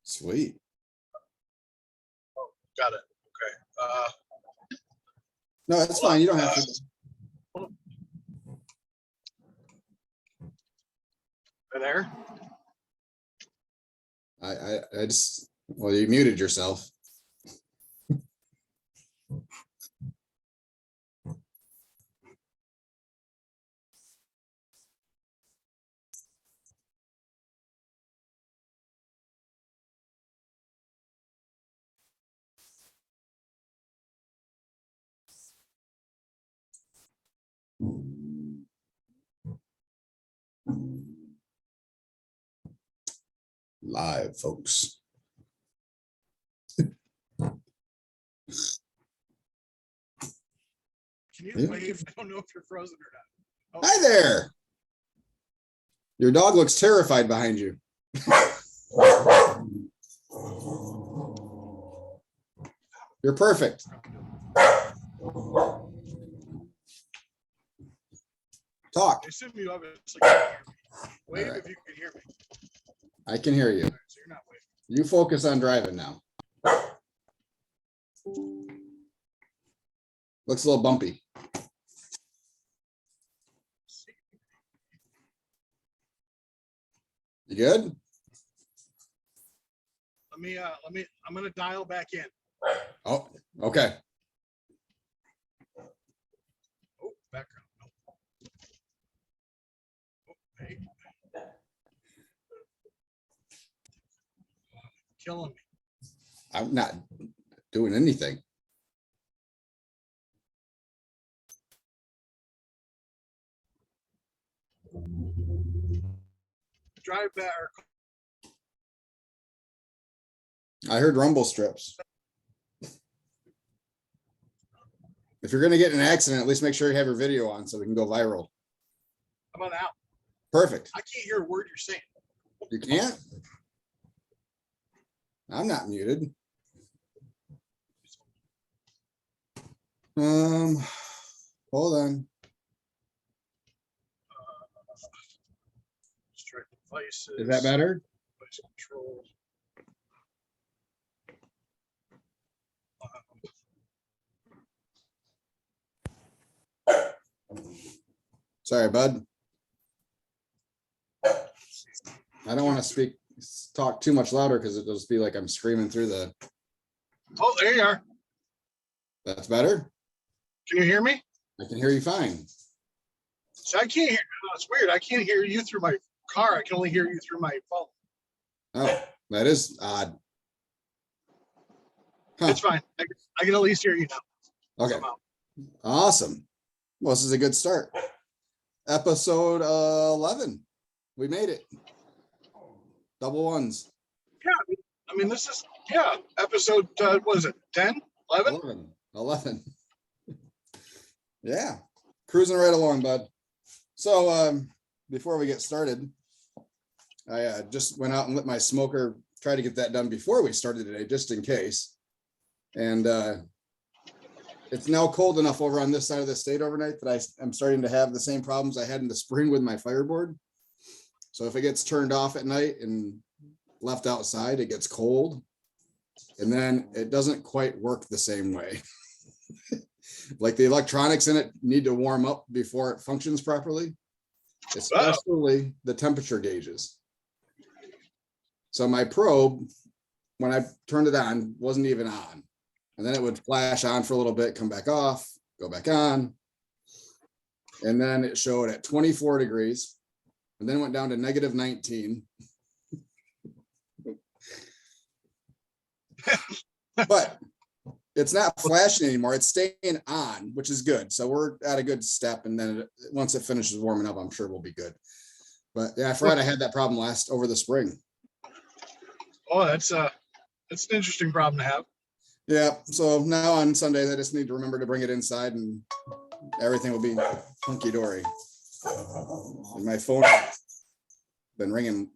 Sweet. Oh, got it. Okay. No, that's fine. You don't have to. There. I just, well, you muted yourself. Live, folks. Can you wave? I don't know if you're frozen or not. Oh. Hi there. Your dog looks terrified behind you. You're perfect. Talk. I assume you obviously can hear me. Wave Right. if you can hear me. I can hear you. Right, so you're not waving. You focus on driving now. Looks a little bumpy. You good? I'm gonna dial back in. Oh, okay. Oh, background. No. Oh, hey. Killing me. I'm not doing anything. Drive back. I heard rumble strips. If you're going to get in an accident, at least make sure you have your video on so we can go viral. How about now? Perfect. I can't hear a word you're saying. You can't? I'm not muted. Hold on. Strict devices. Is that better? Device control. Sorry, bud. I don't want to talk too much louder because it'll just be like I'm screaming through the. Oh, there you are. That's better. Can you hear me? I can hear you fine. So I can't hear. Oh, it's weird. I can't hear you through my car. I can only hear you through my phone. Oh, that is odd. Huh. It's fine. I can at least hear you now. Okay. Somehow. Awesome. Well, this is a good start. Episode 11. We made it. Double ones. Yeah. I mean, this is, episode, what is it, 10, 11? 11. Yeah. Cruising right along, bud. So before we get started, I just went out and lit my smoker, tried to get that done before we started today, just in case. And it's now cold enough over on this side of the state overnight that I'm starting to have the same problems I had in the spring with my fireboard. So if it gets turned off at night and left outside, it gets cold. And then it doesn't quite work the same way. Like the electronics in it need to warm up before it functions properly, especially the temperature gauges. So my probe, when I turned it on, wasn't even on. And then it would flash on for a little bit, come back off, go back on. And then it showed at 24 degrees and then went down to negative 19. But it's not flashing anymore. It's staying on, which is good. So we're at a good step. And then once it finishes warming up, I'm sure we'll be good. But yeah, I forgot I had that problem over the spring. Oh, that's an interesting problem to have. Yeah. So now on Sundays, I just need to remember to bring it inside and everything will be hunky dory. And my phone has been ringing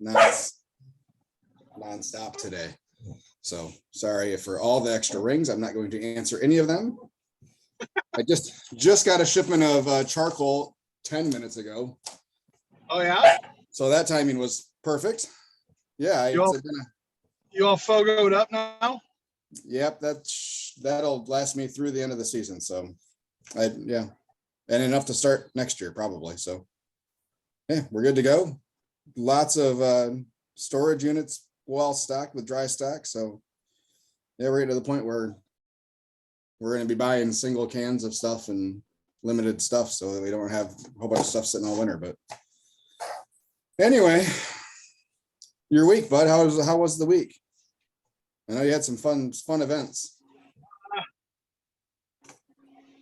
nonstop today. So sorry for all the extra rings. I'm not going to answer any of them. I just got a shipment of charcoal 10 minutes ago. Oh yeah. So that timing was perfect. Yeah, You all fogoed up now? Yep, that'll last me through the end of the season. So yeah. And enough to start next year, probably. So yeah, we're good to go. Lots of storage units well stocked with dry stock. So yeah, we're getting to the point where we're going to be buying single cans of stuff and limited stuff so that we don't have a whole bunch of stuff sitting all winter. But anyway, your week, bud. How was the week? I know you had some fun events.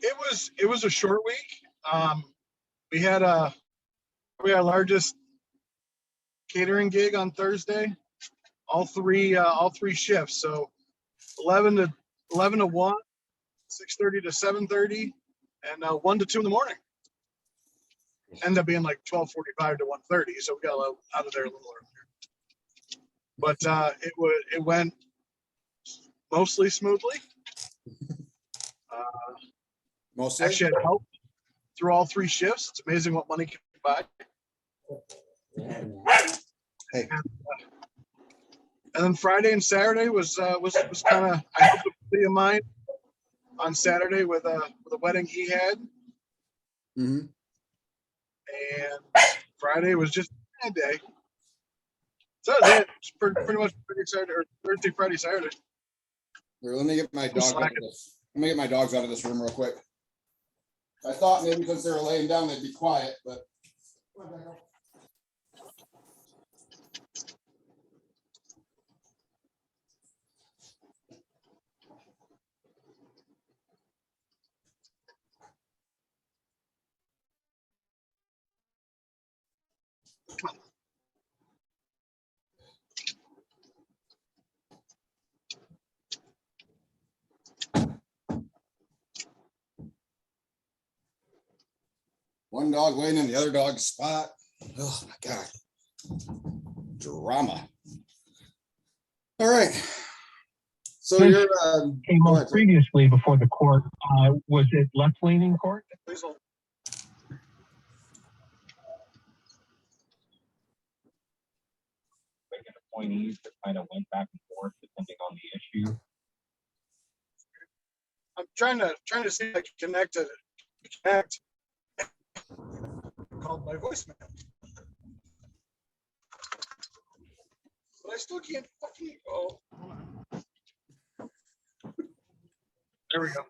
It was a short week. We had our largest catering gig on Thursday. All three shifts. So 11 to 1, 6:30 to 7:30, and 1 to 2 in the morning. Ended up being like 12:45 to 1:30, so we got out of there a little earlier. But it went mostly smoothly. Mostly. Actually, had help through all three shifts. It's amazing what money can buy. Hey. And then Friday and Saturday was kind of, I helped a buddy of mine on Saturday with a wedding he had. Mm-hmm. And Friday was just a day. So that was it. It's pretty much pretty excited. Or Thursday, Friday, Saturday. Here, let me get my dog out of this. Let me get my dogs out of this room real quick. I thought maybe because they were laying down they'd be quiet, but one dog laying in the other dog's spot. Oh my God. Drama. All right. So This you're came go up ahead, sir. previously before the court. Was it left-leaning court? Please hold. Making appointees that kind of went back and forth depending on the issue. I'm trying to see if I can connect. Called my voicemail. But I still can't fucking go. Hold on. There we go.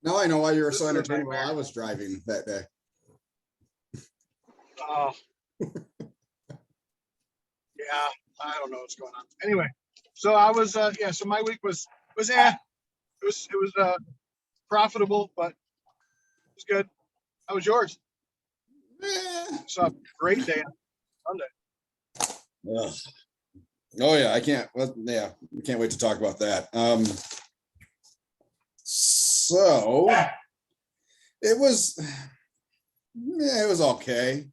Now I know why you were This so is a entertained while nightmare. I was driving that day. Oh. Yeah, I don't know what's going on. Anyway, so I was so my week was it was profitable, but it was good. How was yours? Eh. Saw a great day on Sunday. Ugh. Oh yeah, I can't. Well, yeah, we can't wait to talk about that. So it was okay.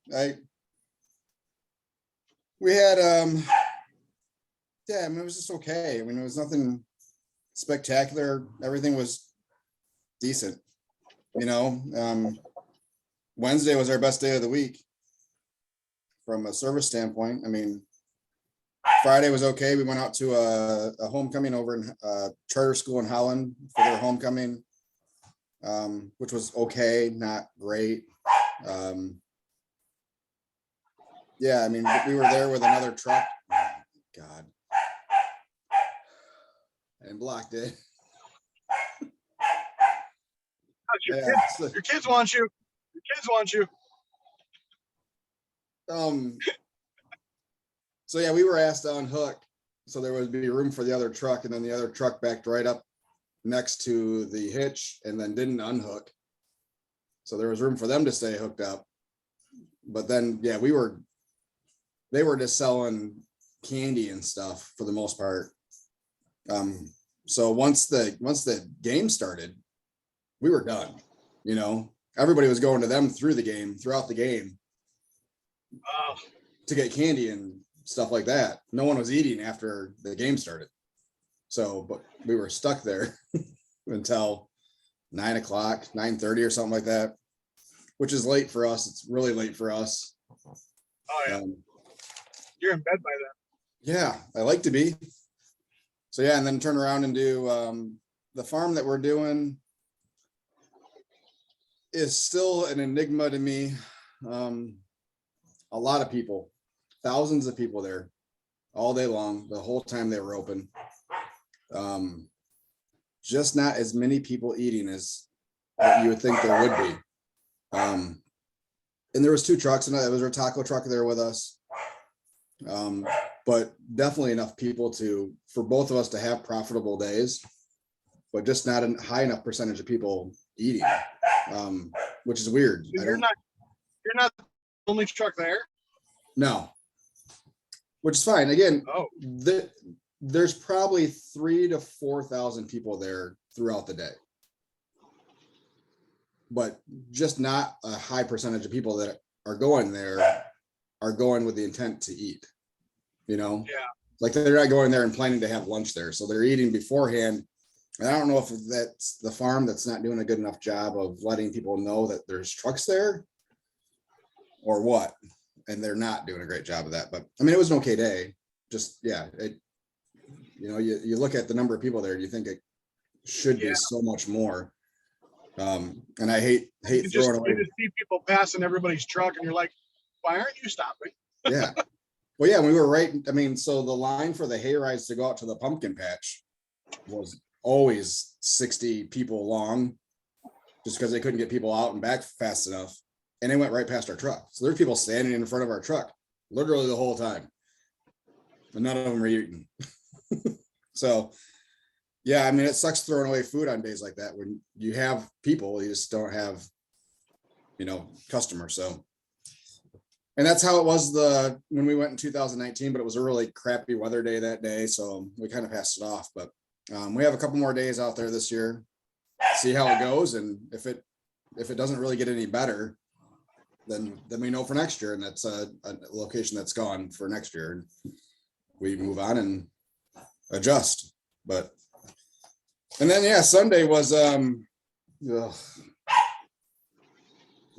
We had yeah, I mean, it was just okay. I mean, it was nothing spectacular. Everything was decent. You know, Wednesday was our best day of the week from a service standpoint. I mean, Friday was okay. We went out to a homecoming over in charter school in Holland for their homecoming, which was okay, not great. Yeah, I mean, we were there with another truck. Oh, God. And blocked it. Your, Yeah, kids, your kids want you. Your kids want you. So yeah, we were asked to unhook, so there would be room for the other truck, and then the other truck backed right up next to the hitch and then didn't unhook. So there was room for them to stay hooked up. But then, yeah, they were just selling candy and stuff for the most part. So once the game started, we were done. You know, everybody was going to them throughout the game to get candy and stuff like that. No one was eating after the game started. So, but we were stuck there until 9 o'clock, 9:30 or something like that, which is late for us. It's really late for us. Oh yeah. You're in bed by Yeah, I like to be. So yeah, and then turn around and do the farm that we're doing is still an enigma to me. A lot of people, thousands of people there all day long, the whole time they were open. Just not as many people eating as what you would think there would be. And there was 2 trucks, and there was a taco truck there with us. But definitely enough people for both of us to have profitable days, but just not a high enough percentage of people eating, which is weird. So you're not the only truck there? No, which is fine. Again, Oh, there's probably 3,000 to 4,000 people there throughout the day, but just not a high percentage of people that are going there are going with the intent to eat, yeah. like they're not going there and planning to have lunch there. So they're eating beforehand. And I don't know if that's the farm that's not doing a good enough job of letting people know that there's trucks there or what. And they're not doing a great job of that. But I mean, it was an okay day. Just, yeah, you look at the number of people there, you think it should be so much more. And I hate throwing away. You just see people passing everybody's truck and you're like, why aren't you stopping? Yeah. Well, yeah, we were right. I mean, so the line for the hay rides to go out to the pumpkin patch was always 60 people long, just because they couldn't get people out and back fast enough. And they went right past our truck. So there's people standing in front of our truck literally the whole time. And none of them were eating. So yeah, I mean, it sucks throwing away food on days like that when you have people, you just don't have, customers. So, and that's how it was when we went in 2019, but it was a really crappy weather day that day. So we kind of passed it off, but we have a couple more days out there this year, see how it goes. And if it doesn't really get any better, then we know for next year. And that's a location that's gone for next year. And we move on and adjust. And then, yeah, Sunday was,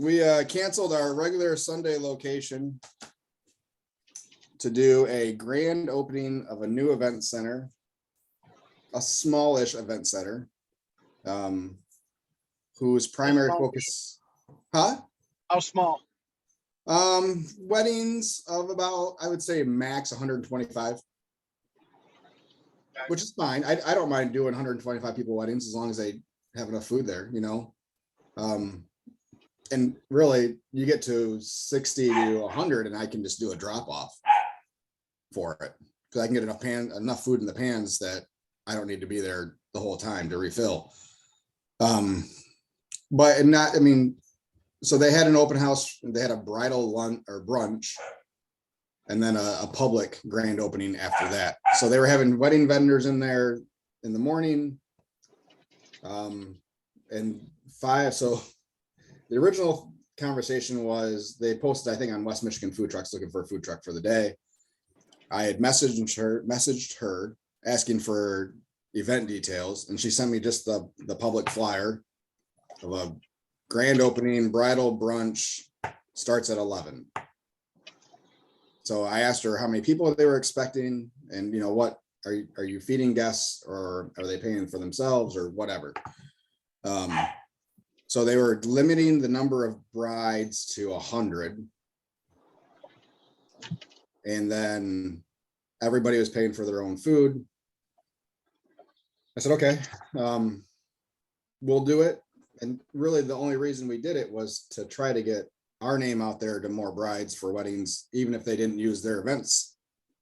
we canceled our regular Sunday location to do a grand opening of a new event center, a smallish event center, whose primary focus, How small? weddings of about, I would say max 125. Which is fine. I don't mind doing 125 people weddings as long as they have enough food there, and really you get to 60 to 100 and I can just do a drop off for it because I can get enough food in the pans that I don't need to be there the whole time to refill. So they had an open house, they had a bridal lunch or brunch, and then a public grand opening after that. So they were having wedding vendors in there in the morning. And 5, so the original conversation was they posted, I think, on West Michigan Food Trucks looking for a food truck for the day. I had messaged her asking for event details, and she sent me just the public flyer of a grand opening bridal brunch, starts at 11. So I asked her how many people they were expecting, and what are you feeding guests, or are they paying for themselves, or whatever. So they were limiting the number of brides to 100, and then everybody was paying for their own food. I said, okay, we'll do it. And really the only reason we did it was to try to get our name out there to more brides for weddings, even if they didn't use their events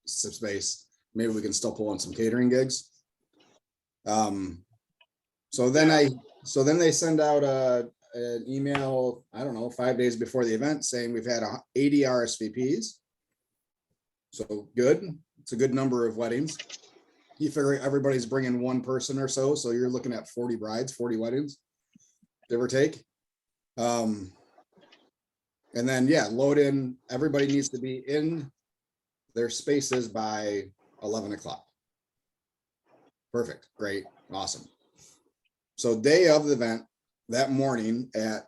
space. Maybe we can still pull in some catering gigs. So then they send out an email, I don't know, 5 days before the event saying we've had 80 RSVPs. So good. It's a good number of weddings. You figure everybody's bringing one person or so. So you're looking at 40 brides, 40 weddings, give or take. And then, yeah, load in, everybody needs to be in their spaces by 11 o'clock. Perfect. Great. Awesome. So day of the event, that morning at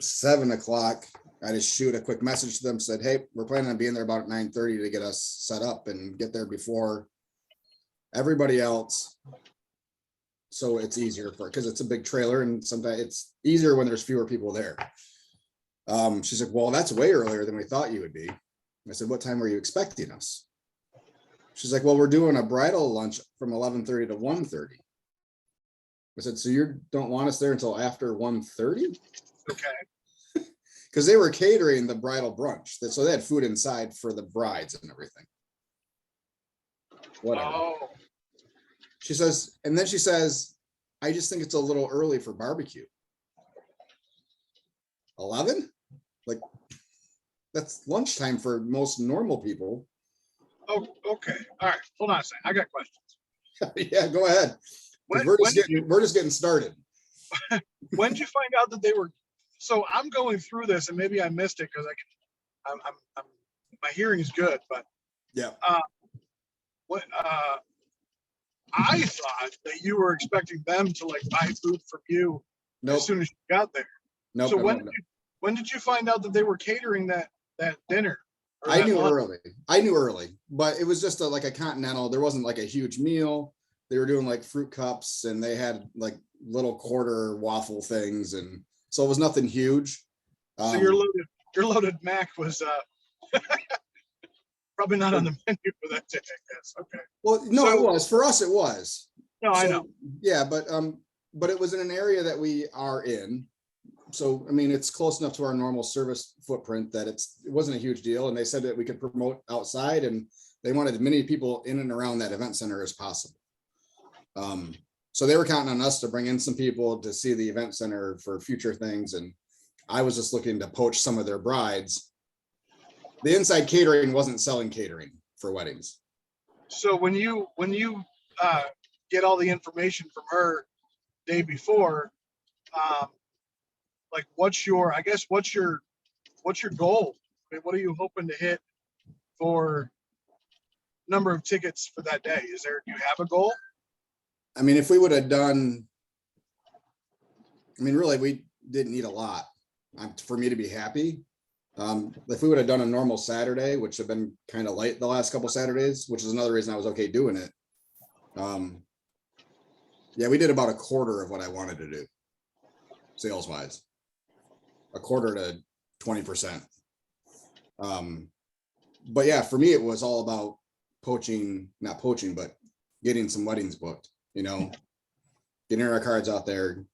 7 o'clock, I just shoot a quick message to them, said, hey, we're planning on being there about 9:30 to get us set up and get there before everybody else. So it's easier because it's a big trailer and sometimes it's easier when there's fewer people there. She's like, well, that's way earlier than we thought you would be. I said, what time were you expecting us? She's like, well, we're doing a bridal lunch from 11:30 to 1:30. I said, so you don't want us there until after 1:30? Okay. Because they were catering the bridal brunch. So they had food inside for the brides and everything. Whatever. Oh, She says, and then she says, I just think it's a little early for barbecue. 11? Like, that's lunchtime for most normal people. oh, okay. All right. Hold on a second. I got questions. Yeah, go ahead. 'Cause we're just getting started. When did you find out that they were? So I'm going through this, and maybe I missed it because I'm my hearing is good, but Yeah. what I thought that you were expecting them to like buy food from you Nope. as soon as you got there. Nope. So nope, nope. when did you find out that they were catering that dinner? or I that knew lunch? early. I knew early, but it was just like a continental. There wasn't like a huge meal. They were doing like fruit cups and they had like little quarter waffle things. And so it was nothing huge. So your loaded Mac was probably not on the menu for that day, I guess. Okay. Well, no, So- it was for us. It was. No, I So, know. Yeah, but it was in an area that we are in. So, I mean, it's close enough to our normal service footprint that it wasn't a huge deal. And they said that we could promote outside and they wanted as many people in and around that event center as possible. So they were counting on us to bring in some people to see the event center for future things. And I was just looking to poach some of their brides. The inside catering wasn't selling catering for weddings. So when you get all the information from her day before, like what's your goal? I mean, what are you hoping to hit for number of tickets for that day? Do you have a goal? I mean, if we would have done, I mean, really, we didn't need a lot for me to be happy. If we would have done a normal Saturday, which have been kind of light the last couple Saturdays, which is another reason I was okay doing it. Yeah, we did about a quarter of what I wanted to do, sales wise, a quarter to 20%. But yeah, for me, it was all about not poaching, but getting some weddings booked, getting our cards out there,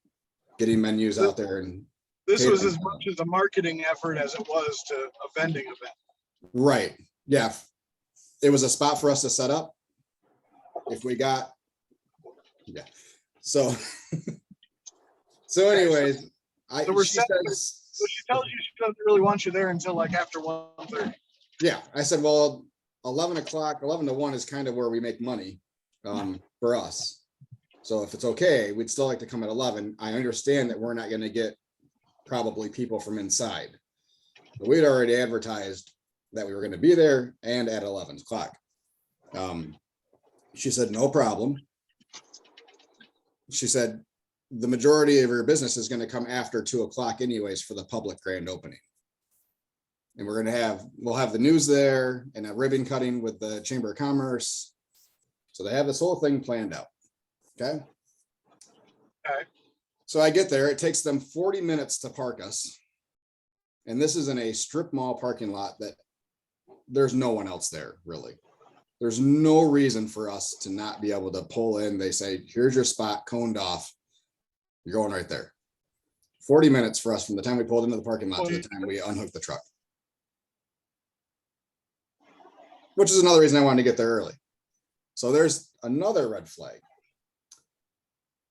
getting menus out there. And This was as much as a marketing effort as it was to a vending event. right. Yeah. It was a spot for us to set up. If we got, yeah. So, anyways, she says, So she tells you she doesn't really want you there until like after 1:30. yeah, I said, well, 11 o'clock, 11 to 1 is kind of where we make money for us. So if it's okay, we'd still like to come at 11. I understand that we're not going to get probably people from inside. But we'd already advertised that we were going to be there and at 11 o'clock. She said, no problem. She said, the majority of your business is going to come after 2 o'clock anyways for the public grand opening. And we'll have the news there and a ribbon cutting with the Chamber of Commerce. So they have this whole thing planned out. Okay. Okay. So I get there, it takes them 40 minutes to park us. And this is in a strip mall parking lot that there's no one else there, really. There's no reason for us to not be able to pull in. They say, here's your spot, coned off. You're going right there. 40 minutes for us from the time we pulled into the parking lot to the time we unhooked the truck. Which is another reason I wanted to get there early. So there's another red flag.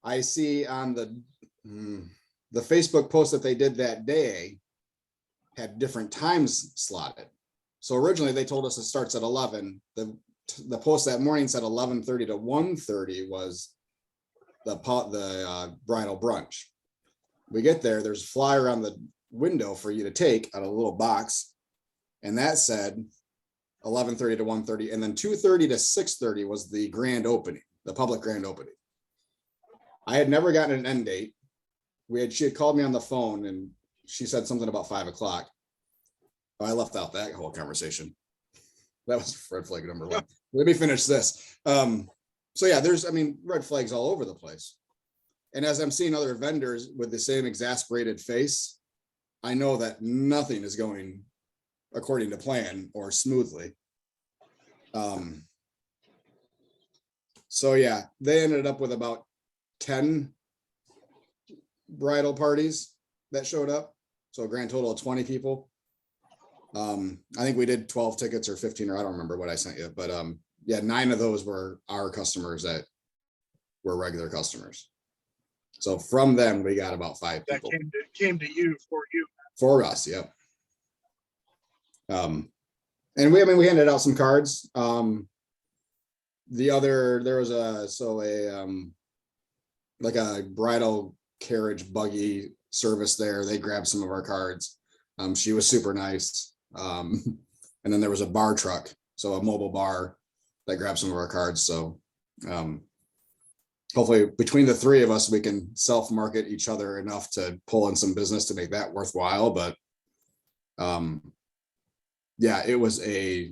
I see on the Facebook post that they did that day had different times slotted. So originally they told us it starts at 11. The post that morning said 11:30 to 1:30 was the bridal brunch. We get there, there's a flyer on the window for you to take out of a little box. And that said 11:30 to 1:30. And then 2:30 to 6:30 was the grand opening, the public grand opening. I had never gotten an end date. She had called me on the phone and she said something about 5 o'clock. Oh, I left out that whole conversation. That was red flag number one. Let me finish this. So yeah, there's, I mean, red flags all over the place. And as I'm seeing other vendors with the same exasperated face, I know that nothing is going according to plan or smoothly. So yeah, they ended up with about 10 bridal parties that showed up. So a grand total of 20 people. I think we did 12 tickets or 15, or I don't remember what I sent you, but yeah, 9 of those were our customers that were regular customers. So from them, we got about 5 That people. came to you for you. For us, yep. And we, I mean, we handed out some cards. There was like a bridal carriage buggy service there. They grabbed some of our cards. She was super nice. And then there was a bar truck, so a mobile bar that grabbed some of our cards. So hopefully between the 3 of us, we can self-market each other enough to pull in some business to make that worthwhile. But yeah, it was a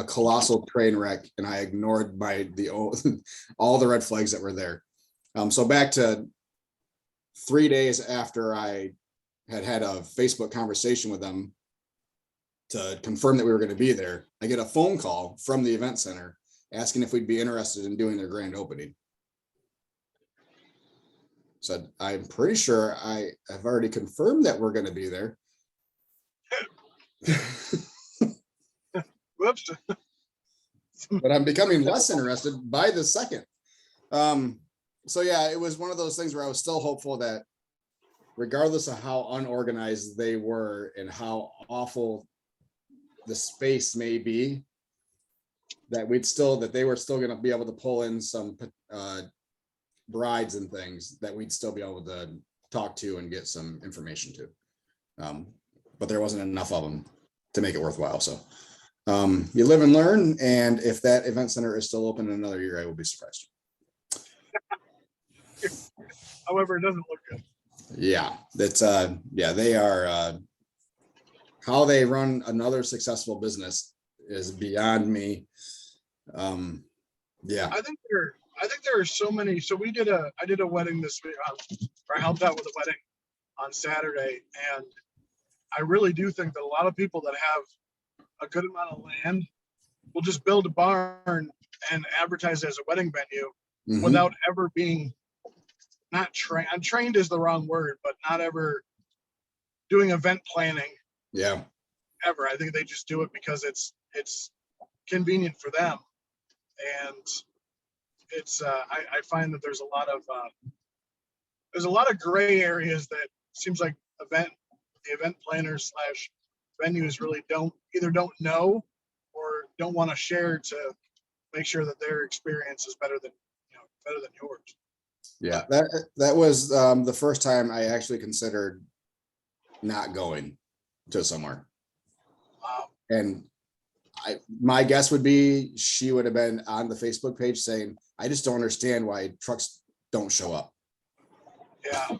colossal train wreck, and I ignored all the red flags that were there. So back to 3 days after I had a Facebook conversation with them to confirm that we were going to be there, I get a phone call from the event center asking if we'd be interested in doing their grand opening. Said, I'm pretty sure I have already confirmed that we're going to be there. Whoops. But I'm becoming less interested by the second. So yeah, it was one of those things where I was still hopeful that regardless of how unorganized they were and how awful the space may be, that they were still going to be able to pull in some brides and things that we'd still be able to talk to and get some information to. But there wasn't enough of them to make it worthwhile. So you live and learn. And if that event center is still open in another year, I will be surprised. However, it doesn't look good. Yeah, that's yeah, they are how they run another successful business is beyond me. Yeah. I think there are so many. So I did a wedding this week, or I helped out with a wedding on Saturday, and I really do think that a lot of people that have a good amount of land will just build a barn and advertise it as a wedding venue without ever being not trained. Trained is the wrong word, but not ever doing event planning. Yeah. Ever. I think they just do it because it's convenient for them, and it's I find that there's a lot of gray areas that seems like the event planners / venues really don't know or don't want to share to make sure that their experience is better than yours. Yeah, that was the first time I actually considered not going to somewhere. Wow. And my guess would be she would have been on the Facebook page saying, I just don't understand why trucks don't show up. Yeah,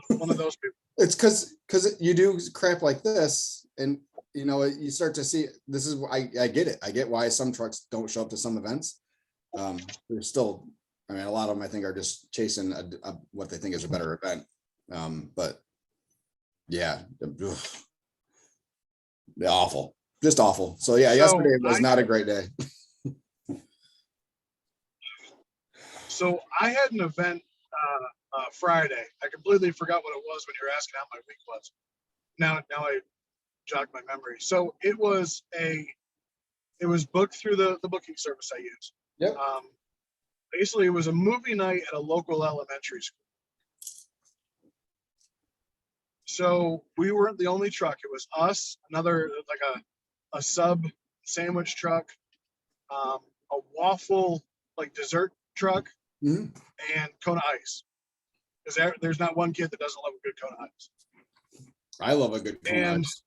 one of those people. It's because you do crap like this, and you start to see this is I get it. I get why some trucks don't show up to some events. There's still, I mean, a lot of them I think are just chasing what they think is a better event. But yeah, awful, just awful. So yeah, yesterday was not a great day. So I had an event Friday. I completely forgot what it was when you were asking how my week was. Now I jogged my memory. So it was booked through the booking service I use. Yep. Basically, it was a movie night at a local elementary school. So we weren't the only truck. It was us, another like a sub sandwich truck, a waffle like dessert truck, and Kona Ice. Because there's not one kid that doesn't love a good Kona Ice. I love a good Kona Ice.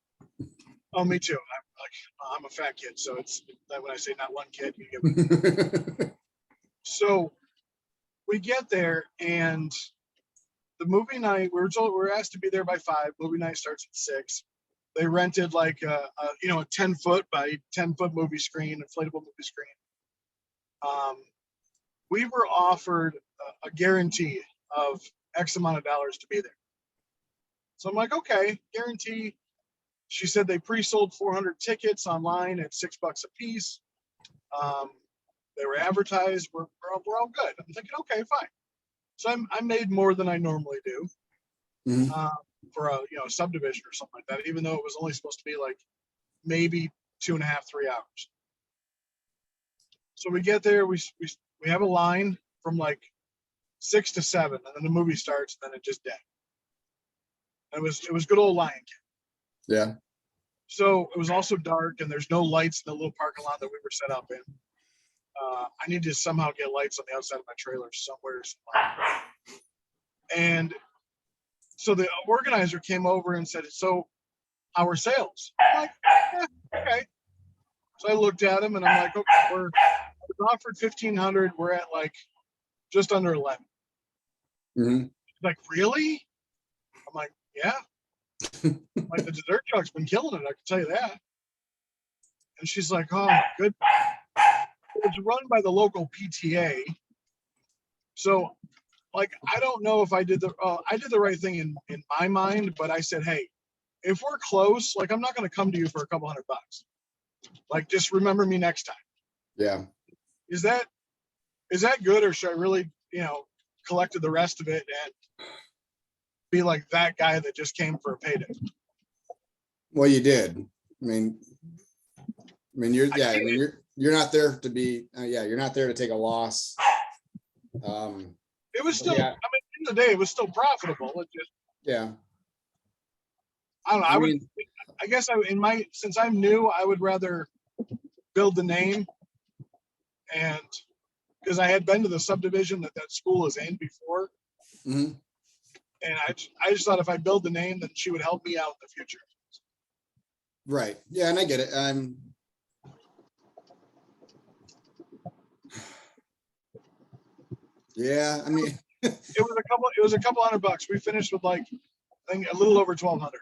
Oh, me too. I'm a fat kid, so it's that when I say not one kid, you get. So we get there, and the movie night, we were asked to be there by 5. Movie night starts at 6. they rented like a 10-foot by 10-foot movie screen, inflatable movie screen. We were offered a guarantee of X amount of dollars to be there. So I'm like, okay, guarantee. She said they pre-sold 400 tickets online at $6 a piece. They were advertised. We're all good. I'm thinking, okay, fine. So I made more than I normally do for a subdivision or something like that, even though it was only supposed to be like maybe 2.5, 3 hours. So we get there, we have a line from like 6 to 7, and then the movie starts, and then it just dead. It was good old Lion King. Yeah. So it was also dark, and there's no lights in the little parking lot that we were set up in. I need to somehow get lights on the outside of my trailer somewhere. And so the organizer came over and said, "So, how are sales?" I'm like, okay. So I looked at him, and I'm like, okay, we're offered 1,500. We're at like just under 11. Mm-hmm. Like, really? I'm like, yeah. Like, the dessert truck's been killing it, I can tell you that. And she's like, oh, good. It's run by the local PTA. So, like, I don't know if I did the right thing in my mind, but I said, hey, if we're close, like, I'm not going to come to you for a couple $100. Like, just remember me next time. Yeah. Is that good, or should I really, collected the rest of it and be like that guy that just came for a payday? Well, you did. I mean, you're not there to be. You're not there to take a loss. It was still. Yeah. I mean, at the end of the day, it was still profitable. It just. Yeah. I don't know. I guess since I'm new, I would rather build the name, and because I had been to the subdivision that school is in before. Mm-hmm. And I just thought if I build the name, then she would help me out in the future. Right. Yeah, and I get it. Yeah, I mean, it was a couple $100. We finished with like, I think, a little over 1,200.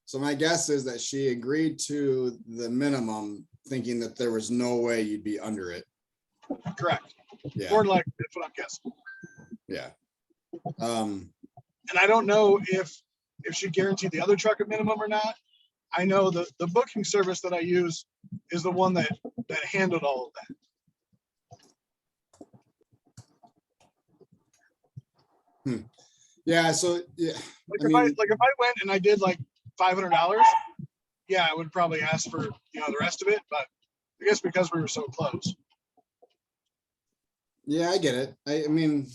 So my guess is that she agreed to the minimum, thinking that there was no way you'd be under it. Correct. Yeah. More like, that's what I'm guessing. Yeah. And I don't know if she guaranteed the other truck a minimum or not. I know the booking service that I use is the one that handled all of that. Yeah. So yeah. Like if I went and I did like $500, yeah, I would probably ask for the rest of it. But I guess because we were so close. Yeah, I get it. I mean,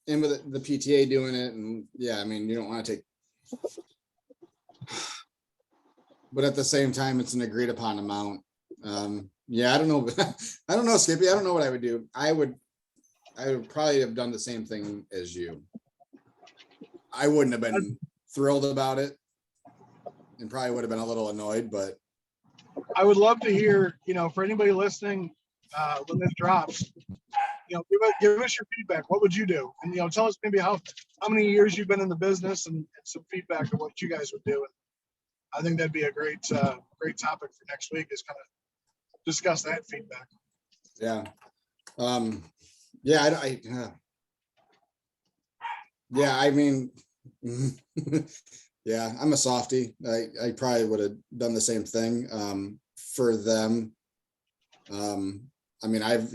and with the PTA doing it, and yeah, I mean, you don't want to take, but at the same time, it's an agreed upon amount. Yeah, I don't know. I don't know, Skippy. I don't know what I would do. I would probably have done the same thing as you. I wouldn't have been thrilled about it, and probably would have been a little annoyed, but I would love to hear, for anybody listening, when this drops, give us your feedback. What would you do? And, tell us maybe how many years you've been in the business and some feedback of what you guys would do. And I think that'd be a great topic for next week, is kind of discuss that feedback. yeah. Yeah, I mean, yeah, I'm a softie. I probably would have done the same thing for them. I mean, I've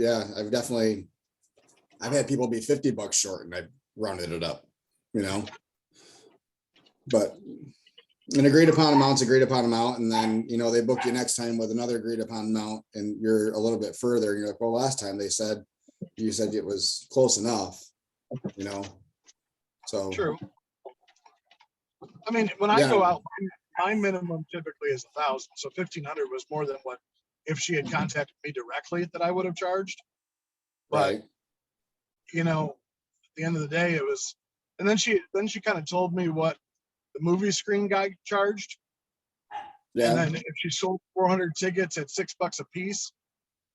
had people be $50 short, and I've rounded it up, but an agreed upon amount's agreed upon amount. And then, they book you next time with another agreed upon amount, and you're a little bit further, and you're like, well, last time you said it was close enough, so. True. I mean, when I go out, my minimum typically is 1,000. So 1,500 was more than what, if she had contacted me directly, that I would have charged. But, right. At the end of the day, it was, and then she kind of told me what the movie screen guy charged. Yeah. And then if she sold 400 tickets at $6 a piece,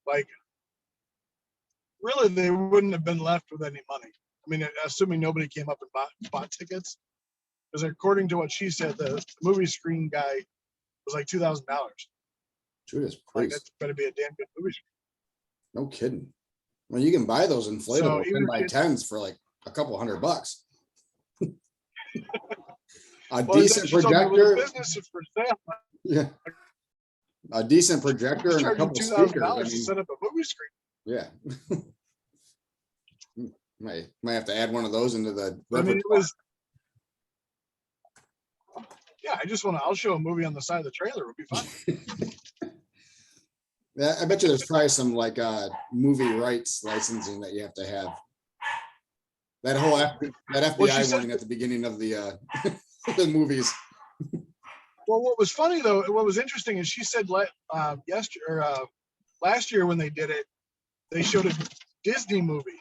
like, really, they wouldn't have been left with any money. I mean, assuming nobody came up and bought tickets, because according to what she said, the movie screen guy was like $2,000. Judas Like Priest. that's better be a damn good movie. No kidding. Well, you can buy those inflatable even 10 by if you- 10s for like a couple $100. A Well, decent she told me, well, the projector. business is for sale. Yeah. A decent projector and a Charging couple $2,000 speakers. I to mean, set up a movie screen. yeah. Might have to add one of those into the I mean, it repertoire. was. Yeah, I'll show a movie on the side of the trailer. It would be fun. Yeah, I bet you there's probably some like movie rights licensing that you have to have. That whole that FBI warning at the beginning of the the movies. Well, what was funny though, what was interesting is she said last year when they did it, they showed a Disney movie,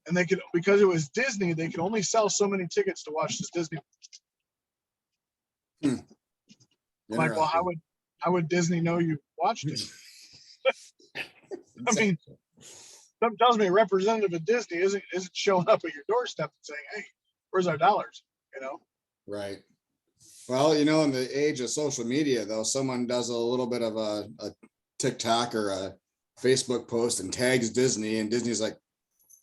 and they could, because it was Disney, they could only sell so many tickets to watch this Disney. Like, well, how would Disney know you watched it? I mean, something tells me a representative of Disney isn't showing up at your doorstep and saying, "Hey, where's our dollars?" You know? Right. Well, you know, in the age of social media, though, someone does a little bit of a TikTok or a Facebook post and tags Disney, and Disney's like,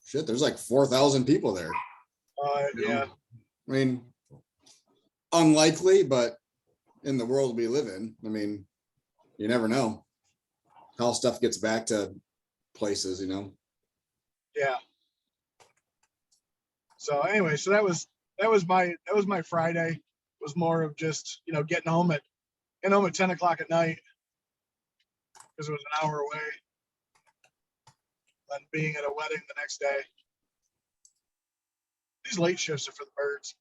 shit, there's like 4,000 people there. You know? Yeah. I mean, unlikely, but in the world we live in, I mean, you never know how stuff gets back to places, you know? Yeah. So anyway, so that was my Friday. It was more of just, you know, getting home at 10 o'clock at night because it was an hour away, and being at a wedding the next day. These late shifts are for the birds.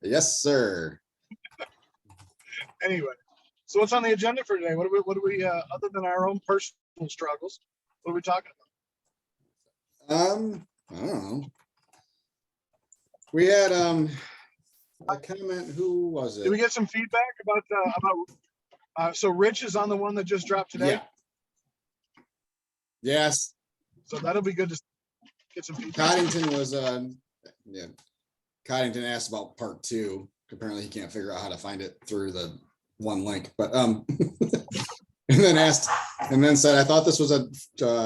Yes, sir. Anyway, so what's on the agenda for today? What do we other than our own personal struggles, what are we talking about? I don't know. We had a comment. Who was it? Did we get some feedback about so Rich is on the one that just dropped today? Yeah. Yes. So that'll be good to get some feedback. Coddington was yeah. Coddington asked about part 2. Apparently he can't figure out how to find it through the one link, but and then said, I thought this was a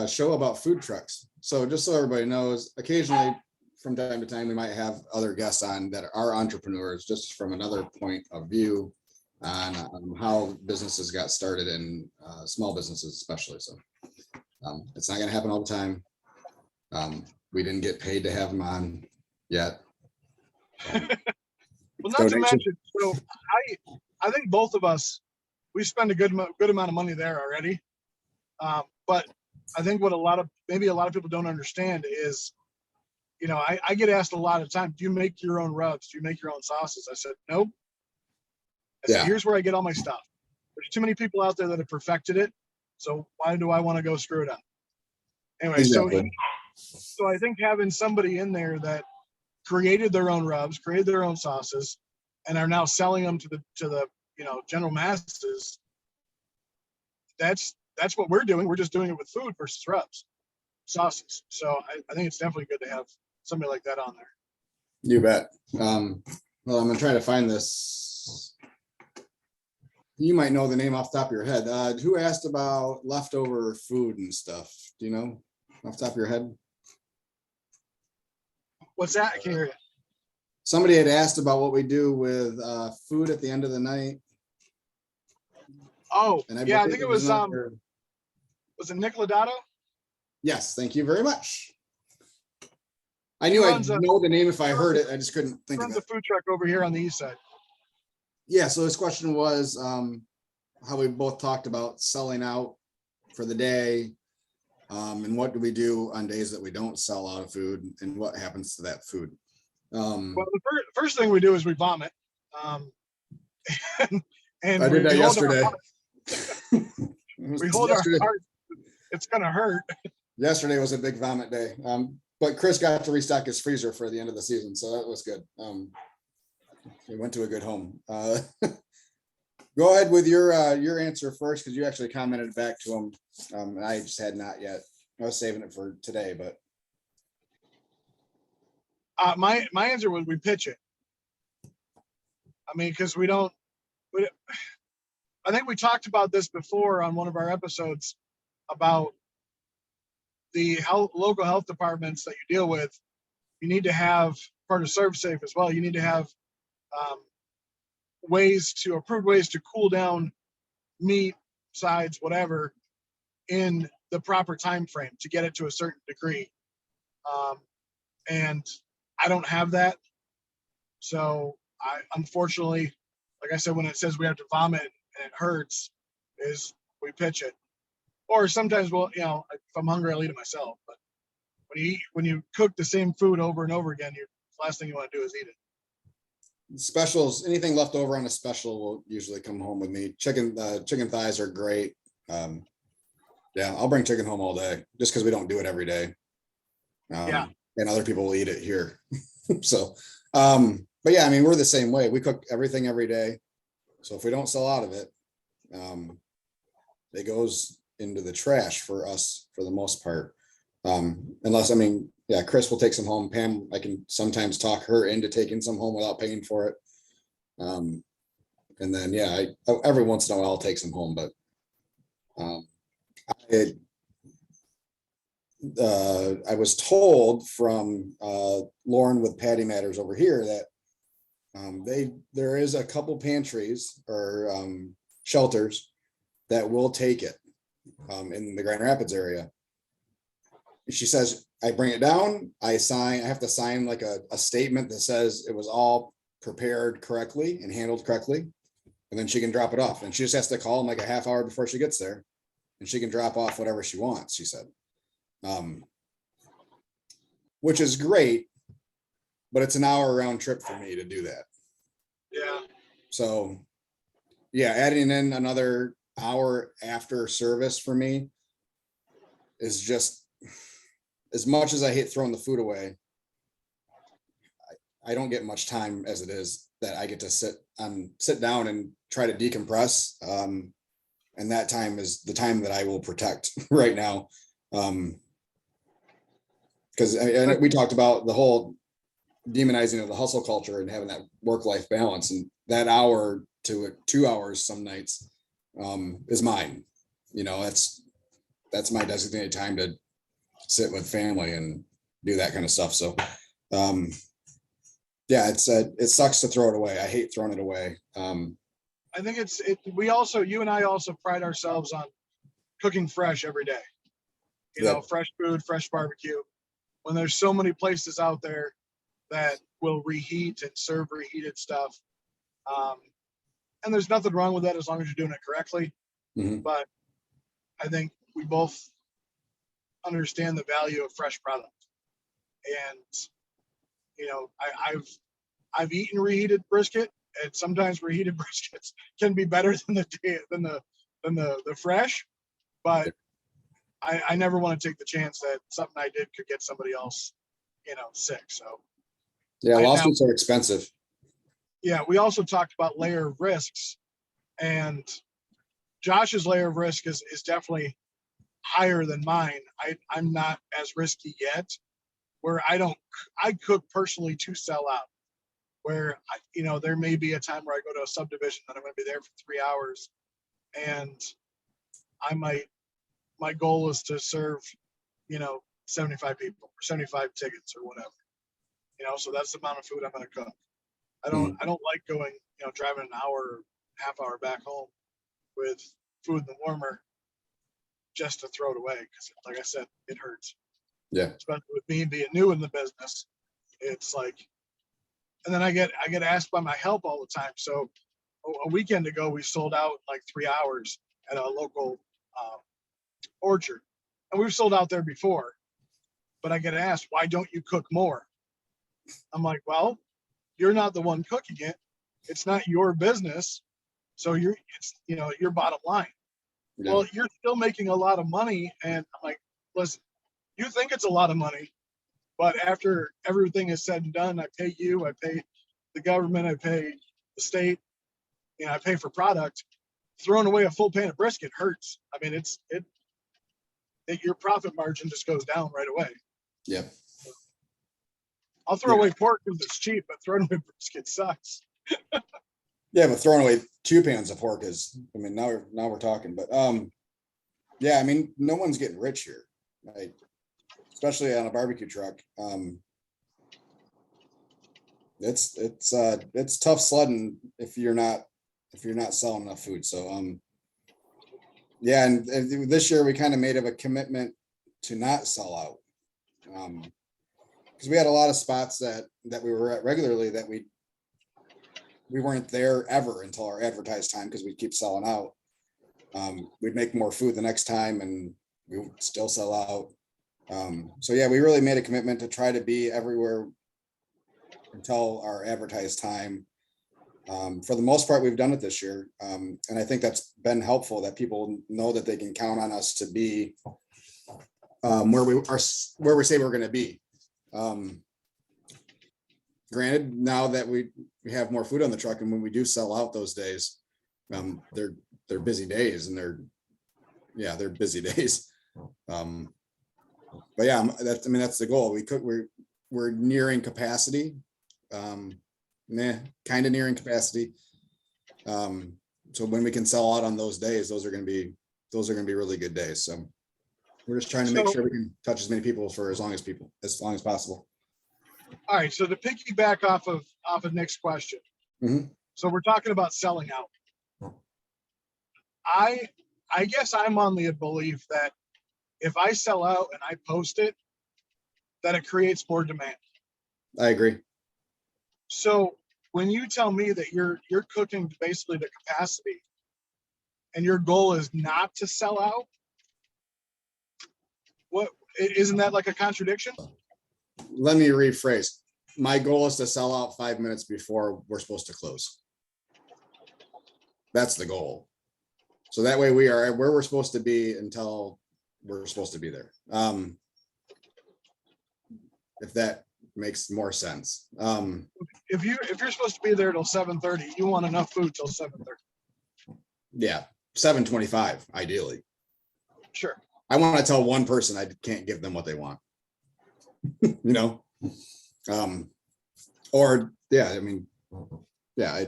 show about food trucks. So just so everybody knows, occasionally from time to time we might have other guests on that are entrepreneurs, just from another point of view on how businesses got started, and small businesses especially. So it's not going to happen all the time. We didn't get paid to have them on yet. Well, not to mention, so I think both of us, we spend a good amount of money there already. But I think what a lot of people don't understand is, you know, I get asked a lot of times, do you make your own rubs? Do you make your own sauces? I said, nope. I said, here's where I get all my stuff. There's too many people out there that have perfected it. So why do I want to go screw it up? Anyway, Exactly. so I think having somebody in there that created their own rubs, created their own sauces, and are now selling them to the you know, general masses. That's what we're doing. We're just doing it with food versus rubs, sauces. So I think it's definitely good to have somebody like that on there. You bet. Well, I'm gonna try to find this. You might know the name off the top of your head. Who asked about leftover food and stuff? Do you know off the top of your head? What's that? I can't hear you. Somebody had asked about what we do with food at the end of the night. Oh, And yeah, I think it was another... was it Nick Lodato? Yes, thank you very much. I knew I'd know the name if I heard it. I just couldn't think of it. Runs a food truck over here on the east side. Yeah, so his question was how we both talked about selling out for the day, and what do we do on days that we don't sell out of food, and what happens to that food. Well, the first thing we do is we vomit. And I did that yesterday. We hold our heart. It's gonna hurt. Yesterday was a big vomit day. But Chris got to restock his freezer for the end of the season, so that was good. He went to a good home. Go ahead with your answer first, because you actually commented back to him. And I just had not yet. I was saving it for today, but my answer was we pitch it. I mean, because we don't but I think we talked about this before on one of our episodes about the local health departments that you deal with. You need to have part of ServSafe as well. You need to have um, approved ways to cool down meat, sides, whatever, in the proper time frame to get it to a certain degree. And I don't have that. So I unfortunately, like I said, when it says we have to vomit and it hurts, is we pitch it. Or sometimes we'll, if I'm hungry, I'll eat it myself. But when you cook the same food over and over again, the last thing you want to do is eat it. Specials, anything left over on a special will usually come home with me. Chicken thighs are great. Yeah, I'll bring chicken home all day just because we don't do it every day. Yeah. And other people will eat it here. So, but yeah, I mean, we're the same way. We cook everything every day. So if we don't sell out of it, it goes into the trash for us for the most part. Unless, I mean, yeah, Chris will take some home. Pam, I can sometimes talk her into taking some home without paying for it. And then, yeah, every once in a while I'll take some home, but I was told from Lauren with Patty Matters over here that there is a couple pantries or shelters that will take it in the Grand Rapids area. She says, I bring it down, I have to sign like a statement that says it was all prepared correctly and handled correctly. And then she can drop it off. And she just has to call them like a half hour before she gets there. And she can drop off whatever she wants, she said. Which is great, but it's an hour round trip for me to do that. Yeah. So yeah, adding in another hour after service for me is just, as much as I hate throwing the food away, I don't get much time as it is that I get to sit down and try to decompress. And that time is the time that I will protect right now. Because we talked about the whole demonizing of the hustle culture and having that work-life balance, and that hour to 2 hours some nights is mine. That's my designated time to sit with family and do that kind of stuff. So yeah, it sucks to throw it away. I hate throwing it away. I think you and I also pride ourselves on cooking fresh every day. Fresh food, fresh barbecue. When there's so many places out there that will reheat and serve reheated stuff. And there's nothing wrong with that as long as you're doing it correctly. Mm-hmm. But I think we both understand the value of fresh product. And, I've eaten reheated brisket, and sometimes reheated briskets can be better than the fresh, but I never want to take the chance that something I did could get somebody else, sick. So yeah, lawsuits are expensive. Yeah, we also talked about layer of risks, and Josh's layer of risk is definitely higher than mine. I'm not as risky yet, where I cook personally to sell out. Where there may be a time where I go to a subdivision that I'm going to be there for 3 hours, and my goal is to serve 75 people or 75 tickets or whatever. So that's the amount of food I'm going to cook. I don't like going driving an hour, half hour back home with food in the warmer just to throw it away, because like I said, it hurts. Yeah, especially with me being new in the business. It's like, and then I get asked by my help all the time. So a weekend ago, we sold out in like 3 hours at a local orchard, and we've sold out there before. But I get asked, why don't you cook more? I'm like, well, you're not the one cooking it. It's not your business. So it's your bottom line. Yeah. Well, you're still making a lot of money. And I'm like, listen, you think it's a lot of money, but after everything is said and done, I pay you, I pay the government, I pay the state, I pay for product. Throwing away a full pan of brisket hurts. I mean, your profit margin just goes down right away. Yeah. I'll throw away pork because it's cheap, but throwing away brisket sucks. Yeah, but throwing away 2 pans of pork is, I mean, now we're talking, but, yeah, I mean, no one's getting rich here, right? Especially on a barbecue truck. It's tough sledding if you're not selling enough food. So, yeah, and this year we kind of made a commitment to not sell out. Because we had a lot of spots that we were at regularly that we weren't there ever until our advertised time because we keep selling out. We'd make more food the next time and we would still sell out. So yeah, we really made a commitment to try to be everywhere until our advertised time. For the most part, we've done it this year. And I think that's been helpful that people know that they can count on us to be where we say we're going to be. Granted, now that we have more food on the truck, and when we do sell out those days, they're busy days, and they're busy days. But yeah, that's the goal. We're nearing capacity. Kind of nearing capacity. So when we can sell out on those days, those are going to be really good days. So we're just trying to make sure we can touch as many people for as long as possible. All right. So to piggyback off of Nick's question. Mhm. So we're talking about selling out. I guess I'm on the belief that if I sell out and I post it, that it creates more demand. I agree. So when you tell me that you're cooking basically to capacity and your goal is not to sell out, what isn't that like a contradiction? Let me rephrase. My goal is to sell out 5 minutes before we're supposed to close. That's the goal. So that way we are where we're supposed to be until we're supposed to be there. If that makes more sense. If you're supposed to be there till 7:30, you want enough food till 7:30. Yeah, 7:25 ideally. Sure. I want to tell one person I can't give them what they want. Or yeah, I mean, yeah,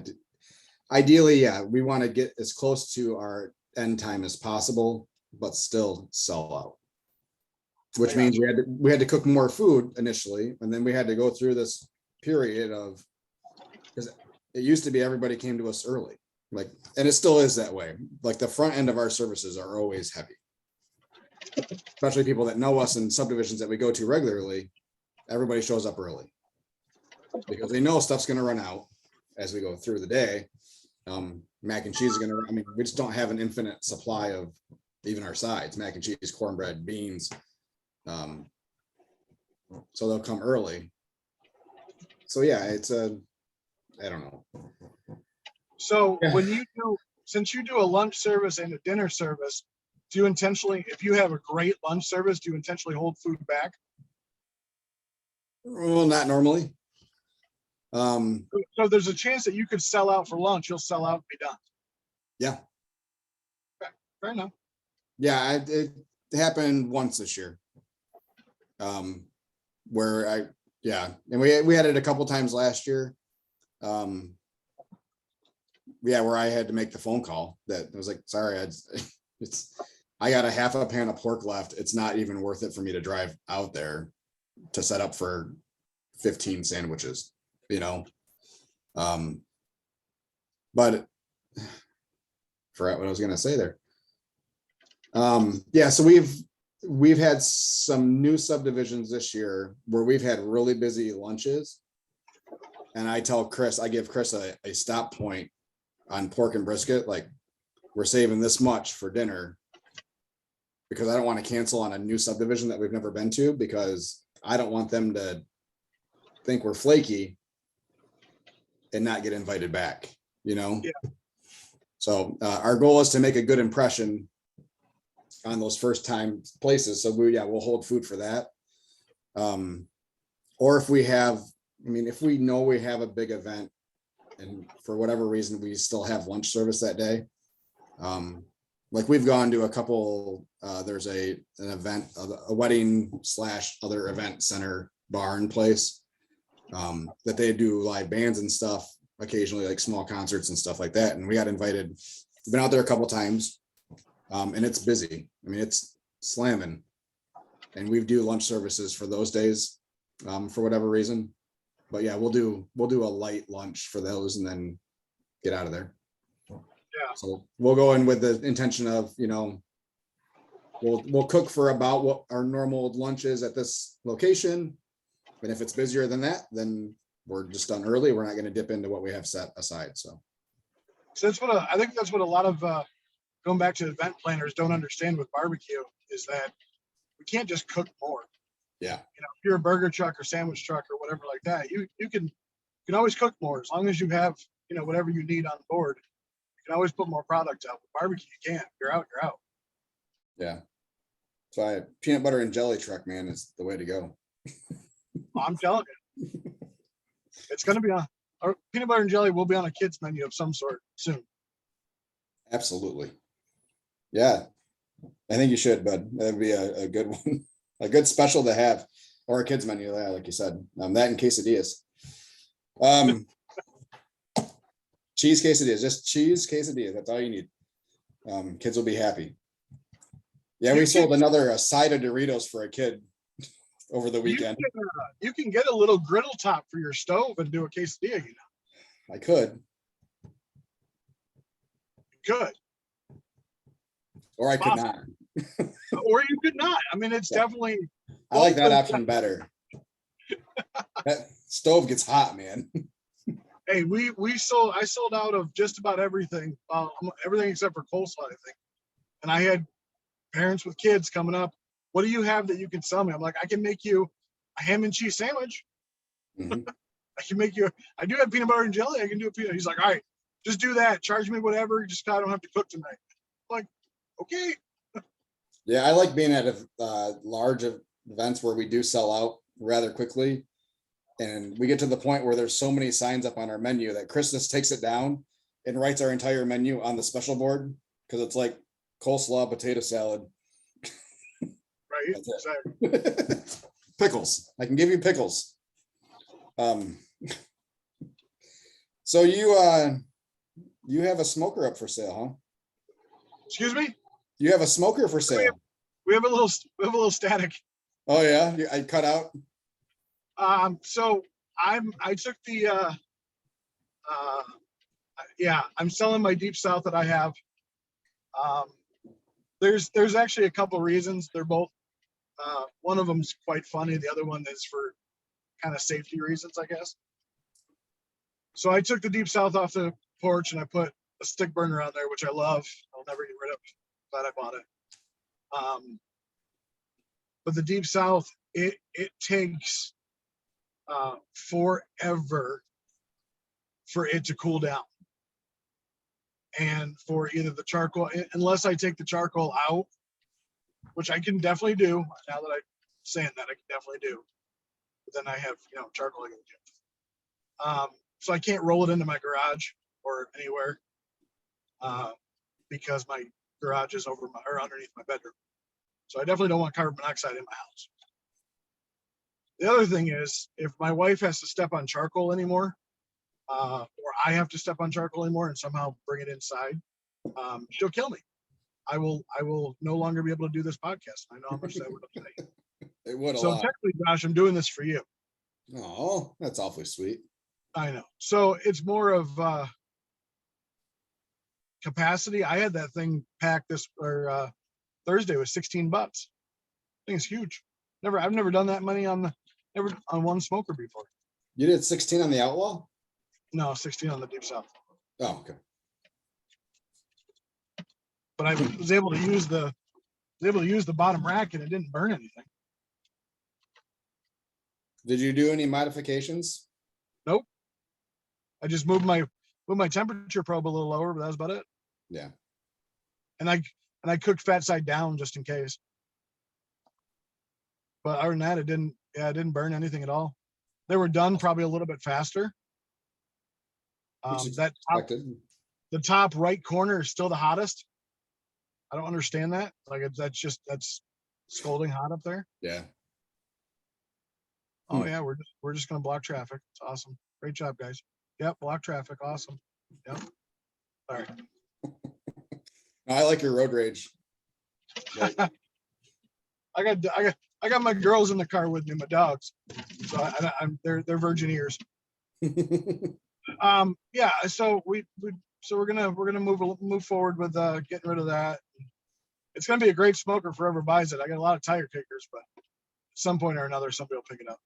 ideally, yeah, we want to get as close to our end time as possible, but still sell out. Which means we had to cook more food initially, and then we had to go through this period of, because it used to be everybody came to us early, like, and it still is that way. Like the front end of our services are always heavy, especially people that know us in subdivisions that we go to regularly. Everybody shows up early because they know stuff's going to run out as we go through the day. Mac and cheese is going to, I mean, we just don't have an infinite supply of even our sides, mac and cheese, cornbread, beans. So they'll come early. So yeah, I don't know. So Yeah. since you do a lunch service and a dinner service, do you intentionally, if you have a great lunch service, do you intentionally hold food back? Well, not normally. So there's a chance that you could sell out for lunch. You'll sell out and be done. Yeah. Okay, fair enough. Yeah, it happened once this year. Where and we had it a couple times last year. Where I had to make the phone call that I was like, sorry, I got a half a pan of pork left. It's not even worth it for me to drive out there to set up for 15 sandwiches, but forgot what I was going to say there. So we've had some new subdivisions this year where we've had really busy lunches, and I give Chris a stop point on pork and brisket. Like, we're saving this much for dinner because I don't want to cancel on a new subdivision that we've never been to, because I don't want them to think we're flaky and not get invited back, Yeah. So our goal is to make a good impression on those first time places. So we'll hold food for that. Or if we know we have a big event and for whatever reason we still have lunch service that day. Like we've gone to a couple, there's an event, a wedding / other event center barn place, that they do live bands and stuff. occasionally like small concerts and stuff like that. And we got invited. We've been out there a couple times, and it's busy. I mean, it's slamming. And we do lunch services for those days, for whatever reason. But yeah, we'll do a light lunch for those and then get out of there. Yeah. So we'll go in with the intention of, we'll cook for about what our normal lunch is at this location. And if it's busier than that, then we're just done early. We're not going to dip into what we have set aside. So that's what I think that's what a lot of going back to event planners don't understand with barbecue is that we can't just cook more. yeah, If you're a burger truck or sandwich truck or whatever like that, you can always cook more as long as you have whatever you need on board. You can always put more product out. With barbecue, you can't. You're out. yeah. So peanut butter and jelly truck, man, is the way to go. I'm telling you, it's going to be on. Or peanut butter and jelly will be on a kids menu of some sort soon. Absolutely. Yeah, I think you should, bud. That'd be a good one, a good special to have, or a kids menu. Yeah, like you said, that and quesadillas. Cheese quesadillas, just cheese quesadillas. That's all you need. Kids will be happy. Yeah, we sold another side of Doritos for a kid over the weekend. You can get a little griddle top for your stove and do a quesadilla. I could. Good. Or I could not. Or you could not. I mean, it's definitely. I like that option better. That stove gets hot, man. Hey, I sold out of just about everything, everything except for coleslaw, I think. And I had parents with kids coming up. What do you have that you can sell me? I'm like, I can make you a ham and cheese sandwich. Mm-hmm. I do have peanut butter and jelly. I can do a peanut. He's like, all right, just do that. Charge me whatever. Just I don't have to cook tonight. I'm like, okay. Yeah, I like being at large events where we do sell out rather quickly. And we get to the point where there's so many signs up on our menu that Chris just takes it down and writes our entire menu on the special board because it's like coleslaw, potato salad. Right. Exactly. Pickles. I can give you pickles. So you have a smoker up for sale, huh? Excuse me? You have a smoker for sale. We have a little static. Oh yeah, I cut out. So I took the I'm selling my Deep South that I have. There's actually a couple reasons. They're both one of them's quite funny. The other one is for kind of safety reasons, I guess. So I took the Deep South off the porch and I put a stick burner on there, which I love. I'll never get rid of. Glad I bought it. But the Deep South, it takes forever for it to cool down. And for either the charcoal, unless I take the charcoal out, which I can definitely do. Now that I'm saying that, I can definitely do. But then I have, charcoal I can do. So I can't roll it into my garage or anywhere because my garage is underneath my bedroom. So I definitely don't want carbon monoxide in my house. The other thing is, if my wife has to step on charcoal anymore, or I have to step on charcoal anymore and somehow bring it inside, she'll kill me. I will no longer be able to do this podcast. I know how much that would upset you. It would. So technically, Josh, I'm doing this for you. Oh, that's awfully sweet. I know. So it's more of capacity. I had that thing packed Thursday with $16. I think it's huge. I've never done that many on one smoker before. You did 16 on the Outlaw? No, 16 on the Deep South. Oh, okay. But I was able to use the bottom rack and it didn't burn anything. Did you do any modifications? Nope. I just moved my temperature probe a little lower, but that was about it. Yeah. And I cooked fat side down just in case. But other than that, it didn't burn anything at all. They were done probably a little bit faster. The top right corner is still the hottest. I don't understand that. Like that's scalding hot up there. Yeah. Oh yeah, we're just gonna block traffic. It's awesome. Great job, guys. Yep, block traffic, awesome. Yep. All right. I like your road rage. But I got my girls in the car with me, my dogs. So they're virgin ears. Yeah, so we're gonna move forward with getting rid of that. It's gonna be a great smoker for whoever buys it. I got a lot of tire kickers, but at some point or another somebody will pick it up.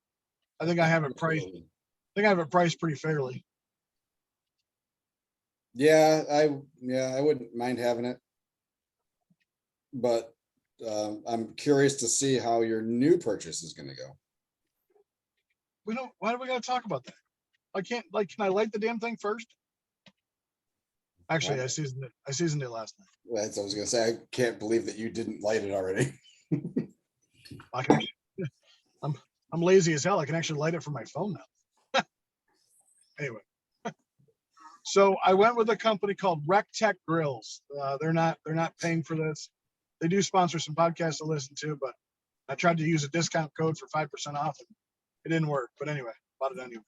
I think I have it priced pretty fairly. Yeah, I wouldn't mind having it. But I'm curious to see how your new purchase is gonna go. Why do we gotta talk about that? Can I light the damn thing first? Actually, I seasoned it last night. That's what I was gonna say. I can't believe that you didn't light it already. I'm lazy as hell. I can actually light it from my phone now. Anyway, so I went with a company called Rec Tech Grills. They're not paying for this. They do sponsor some podcasts to listen to, but I tried to use a discount code for 5% off, and it didn't work. But anyway, bought it anyway.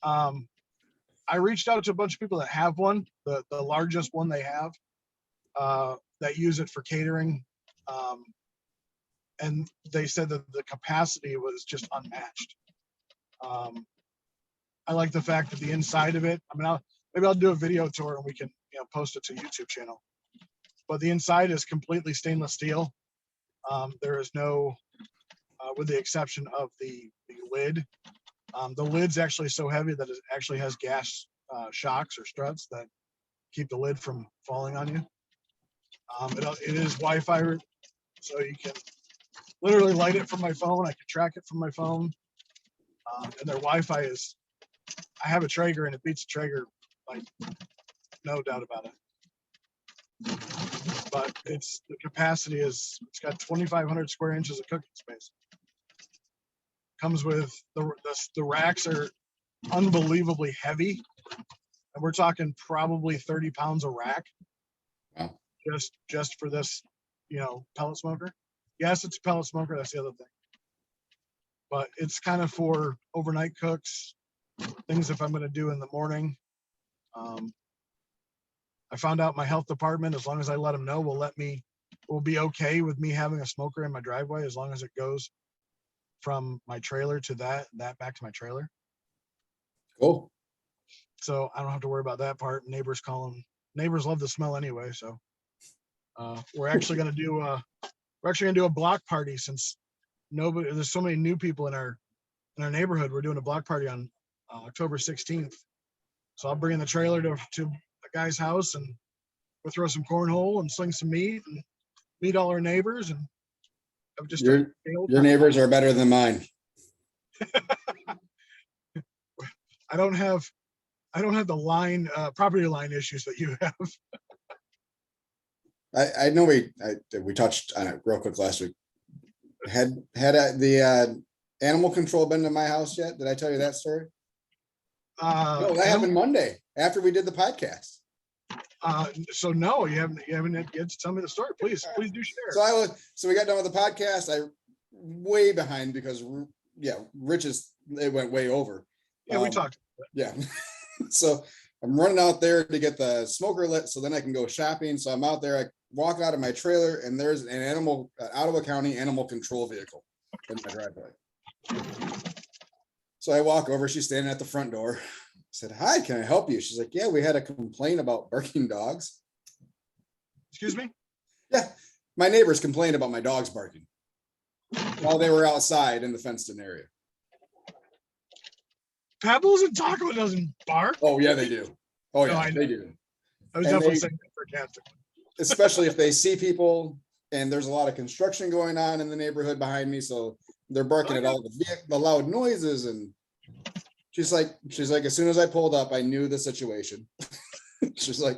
I reached out to a bunch of people that have one, the largest one they have, that use it for catering. And they said that the capacity was just unmatched. I like the fact that the inside of it, I mean, maybe I'll do a video tour and we can post it to YouTube channel. But the inside is completely stainless steel. There is no, with the exception of the lid. The lid's actually so heavy that it actually has gas shocks or struts that keep the lid from falling on you. It is Wi-Fi, so you can literally light it from my phone. I can track it from my phone. And their Wi-Fi is, I have a Traeger and it beats a Traeger, like no doubt about it. But the capacity is, it's got 2,500 square inches of cooking space. Comes with the racks are unbelievably heavy, and we're talking probably 30 pounds a rack. Wow. Just for this, pellet smoker. Yes, it's a pellet smoker. That's the other thing. But it's kind of for overnight cooks, things if I'm going to do in the morning. I found out my health department, as long as I let them know, will be okay with me having a smoker in my driveway as long as it goes from my trailer to that back to my trailer. Cool. So I don't have to worry about that part. Neighbors love the smell anyway. So we're actually going to do a block party, since there's so many new people in our neighborhood. We're doing a block party on October 16th. So I'll bring in the trailer to a guy's house, and we'll throw some cornhole and sling some meat and meet all our neighbors. And just your neighbors are better than mine. I don't have the property line issues that you have. I know we touched on it real quick last week. Had the animal control been to my house yet? Did I tell you that story? No, that happened Monday after we did the podcast. So no, you haven't yet to tell me the story. Please do share. So we got done with the podcast. I way behind because it went way over. Yeah, we talked. Yeah. So I'm running out there to get the smoker lit so then I can go shopping. So I'm out there, I walk out of my trailer and there's an Ottawa County animal control vehicle in my driveway. So I walk over, she's standing at the front door. I said, "Hi, can I help you?" She's like, "Yeah, we had a complaint about barking dogs." Excuse me? Yeah, my neighbors complained about my dogs barking while they were outside in the fenced-in area. Pebbles and Taco doesn't bark. Oh yeah, they do. Oh yeah, no, they do. I was definitely saying that sarcastically. Especially if they see people and there's a lot of construction going on in the neighborhood behind me, so they're barking at all the loud noises. And she's like, as soon as I pulled up, I knew the situation. She's like,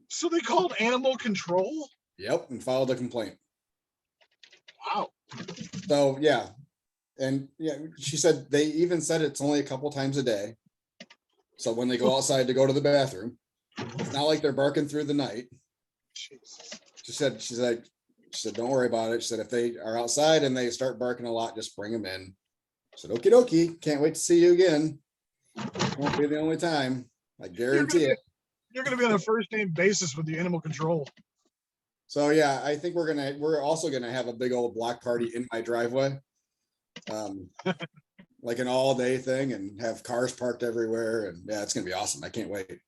so they called animal control? Yep, and filed a complaint. Wow. So yeah. And yeah, she said they even said it's only a couple times a day. So when they go outside to go to the bathroom, it's not like they're barking through the night. Jesus. She said, don't worry about it. She said, if they are outside and they start barking a lot, just bring them in. I said, okie dokie, can't wait to see you again. Won't be the only time. I guarantee it. You're gonna be on a first name basis with the animal control. So yeah, I think we're also gonna have a big old block party in my driveway. Like an all day thing and have cars parked everywhere. And yeah, it's gonna be awesome. I can't wait.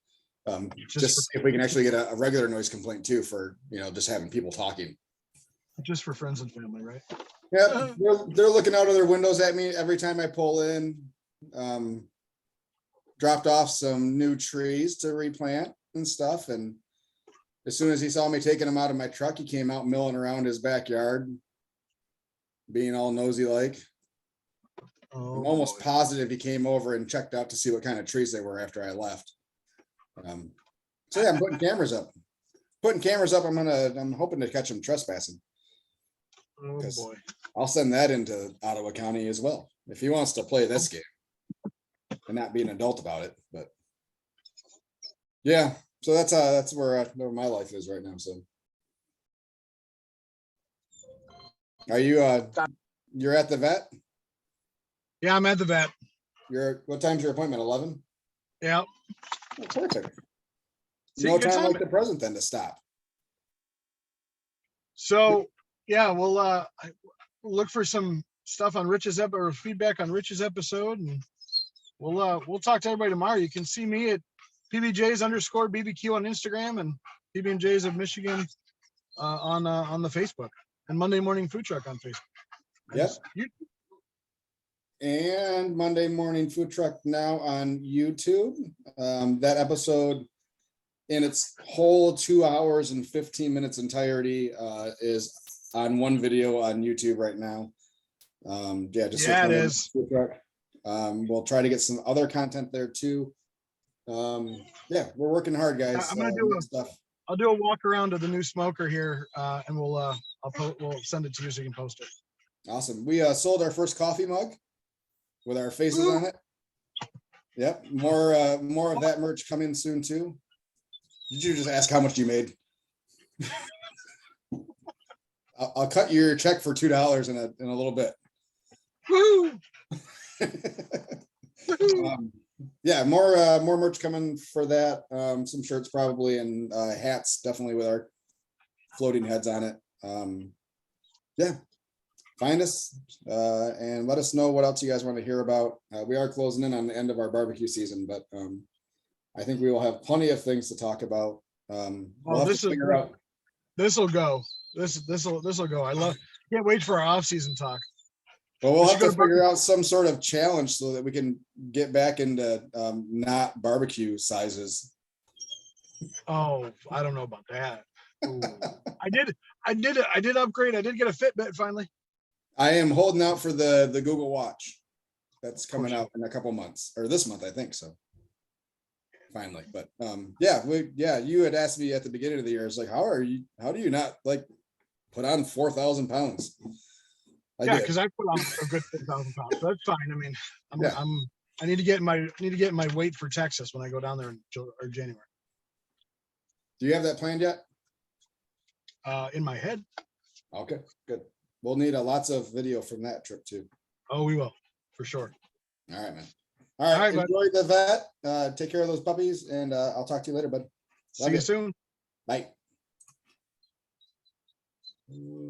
Just see if we can actually get a regular noise complaint too for, just having people talking. Just for friends and family, right? Yeah, they're looking out of their windows at me every time I pull in. Dropped off some new trees to replant and stuff. And as soon as he saw me taking them out of my truck, he came out milling around his backyard, being all nosy like. Oh, I'm almost boy. positive he came over and checked out to see what kind of trees they were after I left. So yeah, I'm putting cameras up. I'm hoping to catch him trespassing. Oh Because boy. I'll send that into Ottawa County as well if he wants to play this game and not be an adult about it. But yeah, so that's where my life is right now. So are you're at the vet? Yeah, I'm at the vet. What time's your appointment? 11? Yeah. Oh, perfect. See, No good time like timing. the present then to stop. So yeah, we'll look for some stuff on Rich's or feedback on Rich's episode, and we'll talk to everybody tomorrow. You can see me at PBJs_BBQ on Instagram and PB&Js of Michigan on the Facebook, and Monday Morning Food Truck on Facebook. Yep. You, And Monday Morning Food Truck now on YouTube. That episode in its whole 2 hours and 15 minutes entirety is on one video on YouTube right now. Just Yeah, it is. Food Truck. We'll try to get some other content there too. We're working hard, guys. I'm gonna I'll do a walk around to the new smoker here, and we'll send it to you so you can post it. Awesome. We sold our first coffee mug with our faces on it. Yep. More of that merch coming soon too. Did you just ask how much you made? I'll cut your check for $2 in a little bit. Woo! More merch coming for that. Some shirts probably, and hats definitely with our floating heads on it. Find us and let us know what else you guys want to hear about. We are closing in on the end of our barbecue season, but I think we will have plenty of things to talk about. We'll have to figure out. This will go. This will go. Can't wait for our off-season talk. Well, we'll have to figure out some sort of challenge so that we can get back into not barbecue sizes. Oh, I don't know about that. Ooh. I did upgrade. I did get a Fitbit finally. I am holding out for the Google Watch. That's coming out in a couple months, or this month, I think so. Finally, but you had asked me at the beginning of the year. It's like, how do you not like put on 4,000 pounds? Because I put on a good 4,000 pounds. So that's fine. I mean, I need to get my weight for Texas when I go down there in January. Do you have that planned yet? In my head. Okay, good. We'll need lots of video from that trip too. Oh, we will, for sure. All right, man. All right, enjoy the vet. Take care of those puppies, and I'll talk to you later, bud. See you soon. Bye.